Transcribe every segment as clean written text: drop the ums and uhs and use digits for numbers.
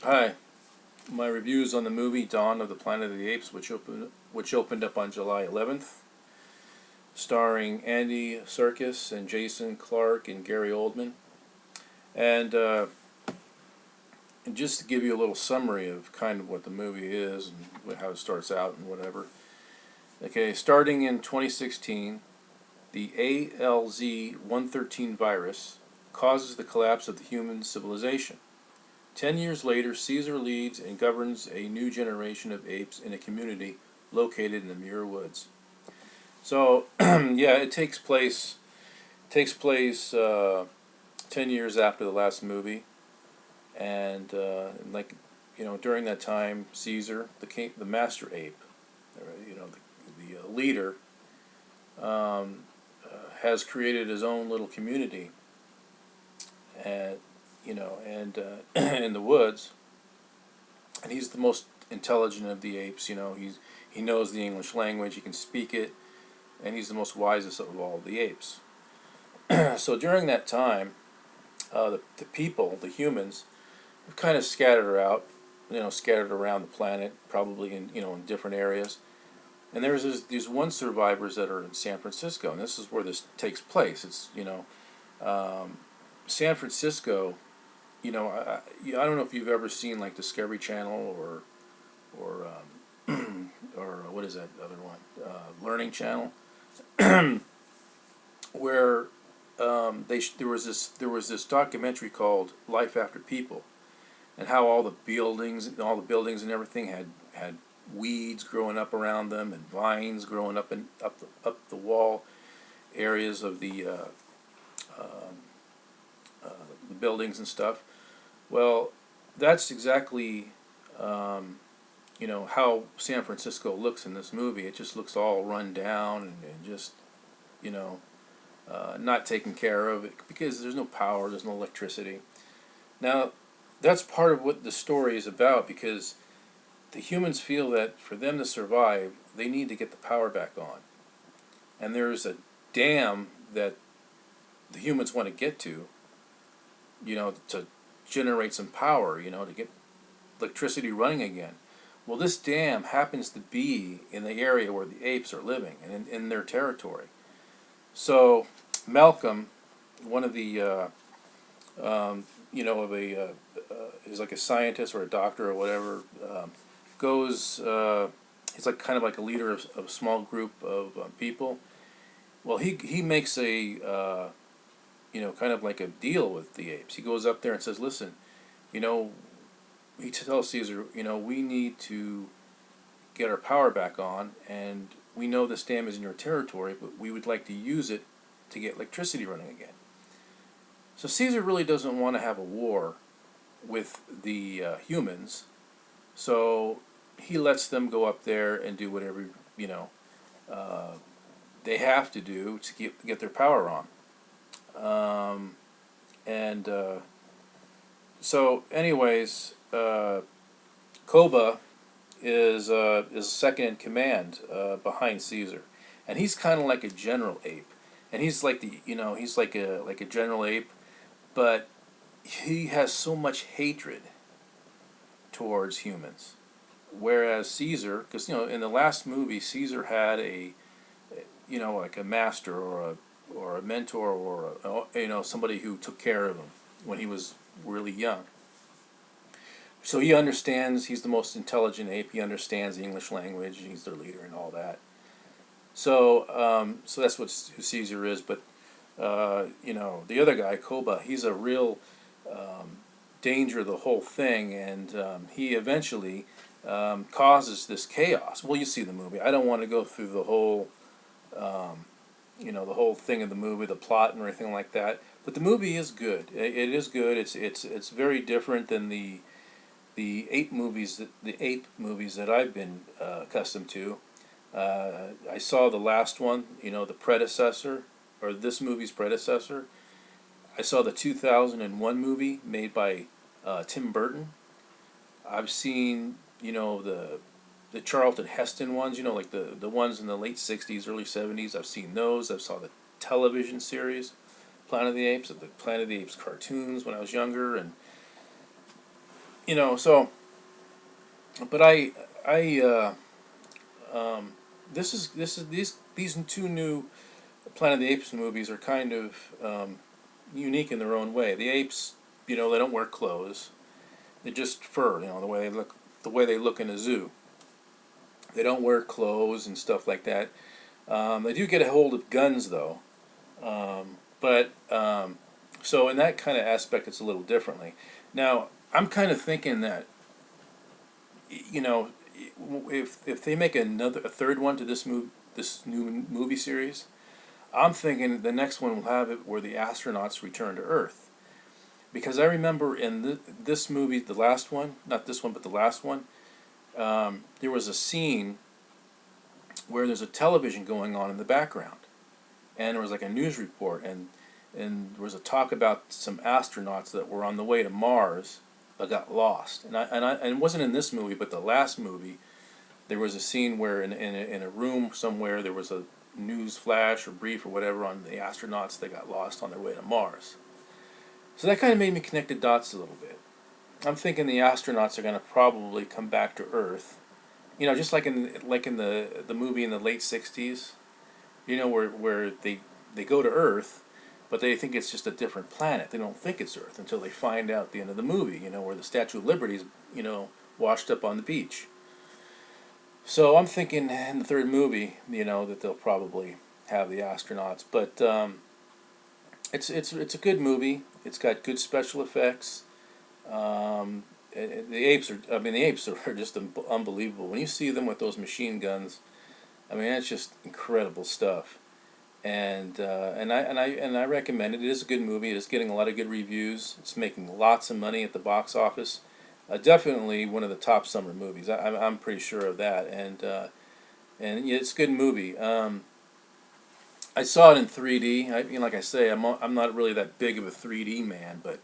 Hi, my reviews on the movie Dawn of the Planet of the Apes, which opened up on July 11th, starring Andy Serkis and Jason Clarke and Gary Oldman. And just to give you a little summary of kind of what the movie is and how it starts out and whatever. Okay, starting in 2016, the ALZ-113 virus causes the collapse of the human civilization. 10 years later, Caesar leads and governs a new generation of apes in a community located in the Muir Woods. So, yeah, it takes place 10 years after the last movie, and during that time, Caesar, the master ape, the leader, has created his own little community, and in the woods. And he's the most intelligent of the apes. He knows the English language, he can speak it, and he's the most wisest of all the apes. So during that time, the people, the humans, have kind of scattered around the planet, probably in different areas. And there's these one survivors that are in San Francisco, and this is where this takes place. It's San Francisco. I don't know if you've ever seen like Discovery Channel or or what is that other one? Learning Channel, where there was this documentary called Life After People, and how all the buildings and everything had weeds growing up around them and vines growing up the wall areas of the buildings and stuff. Well, that's exactly how San Francisco looks in this movie. It just looks all run down and just you know not taken care of because there's no power, there's no electricity. Now, that's part of what the story is about, because the humans feel that for them to survive, they need to get the power back on. And there's a dam that the humans want to get to generate some power, to get electricity running again. Well, this dam happens to be in the area where the apes are living and in their territory. So Malcolm, one of the is like a scientist or a doctor or whatever, goes. He's like kind of like a leader of a small group of people. Well, he makes a kind of like a deal with the apes. He goes up there and says, "Listen, you know," he tells Caesar, "we need to get our power back on, and we know this dam is in your territory, but we would like to use it to get electricity running again." So Caesar really doesn't want to have a war with the humans, so he lets them go up there and do whatever uh, they have to do to get their power on. And so, anyways, Koba is second in command behind Caesar, and he's kind of like a general ape, and he's like he's like a general ape, but he has so much hatred towards humans. Whereas Caesar, because in the last movie, Caesar had like a master or a mentor or somebody who took care of him when he was really young. So he understands. He's the most intelligent ape. He understands the English language. He's their leader and all that. So that's who Caesar is. But the other guy, Koba, he's a real danger of the whole thing, and he eventually causes this chaos. Well, you see the movie. I don't want to go through the whole the whole thing of the movie, the plot and everything like that. But the movie is good. It is good. It's very different than the ape movies that I've been accustomed to. I saw the last one, the predecessor, or this movie's predecessor. I saw the 2001 movie made by Tim Burton. I've seen the Charlton Heston ones, like the ones in the late 60s, early 70s. I've seen those. I saw the television series Planet of the Apes cartoons when I was younger, you know, so, but um, these two new Planet of the Apes movies are kind of unique in their own way. The apes, you know, they don't wear clothes. They're just fur. You know, the way they look in a zoo. They don't wear clothes and stuff like that. They do get a hold of guns though, but so in that kind of aspect, it's a little differently. Now, I'm kind of thinking that, you know, if they make a third one to this new movie series, I'm thinking the next one will have it where the astronauts return to Earth. Because I remember in this movie, the last one, not this one, but the last one, there was a scene where there's a television going on in the background, and there was like a news report, and there was a talk about some astronauts that were on the way to Mars but got lost. And it wasn't in this movie, but the last movie, there was a scene where in a room somewhere there was a news flash or brief or whatever on the astronauts that got lost on their way to Mars. So that kind of made me connect the dots a little bit. I'm thinking the astronauts are going to probably come back to Earth. You know, just like in the movie in the late '60s. You know, where they go to Earth, but they think it's just a different planet. They don't think it's Earth until they find out at the end of the movie. You know, where the Statue of Liberty is, you know, washed up on the beach. So I'm thinking in the third movie, you know, that they'll probably have the astronauts. But it's a good movie. It's got good special effects. The apes are, I mean, the apes are just unbelievable. When you see them with those machine guns, I mean, it's just incredible stuff. And I recommend it. It is a good movie. It is getting a lot of good reviews. It's making lots of money at the box office. Definitely one of the top summer movies. I'm pretty sure of that. And yeah, it's a good movie. I saw it in 3D. You know, like I say, I'm not really that big of a 3D man, but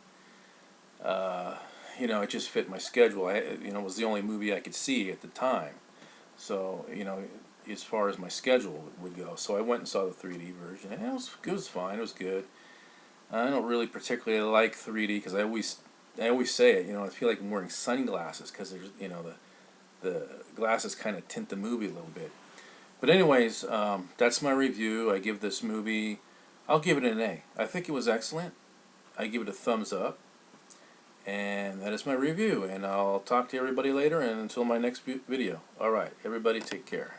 you know, it just fit my schedule. You know, it was the only movie I could see at the time. So, you know, as far as my schedule would go, so I went and saw the 3D version, and it was fine. It was good. I don't really particularly like 3D because I always say it. You know, I feel like I'm wearing sunglasses because there's, you know, the glasses kind of tint the movie a little bit. But anyways, that's my review. I give this movie, I'll give it an A. I think it was excellent. I give it a thumbs up. And that is my review. And I'll talk to everybody later. And until my next video. All right, everybody take care.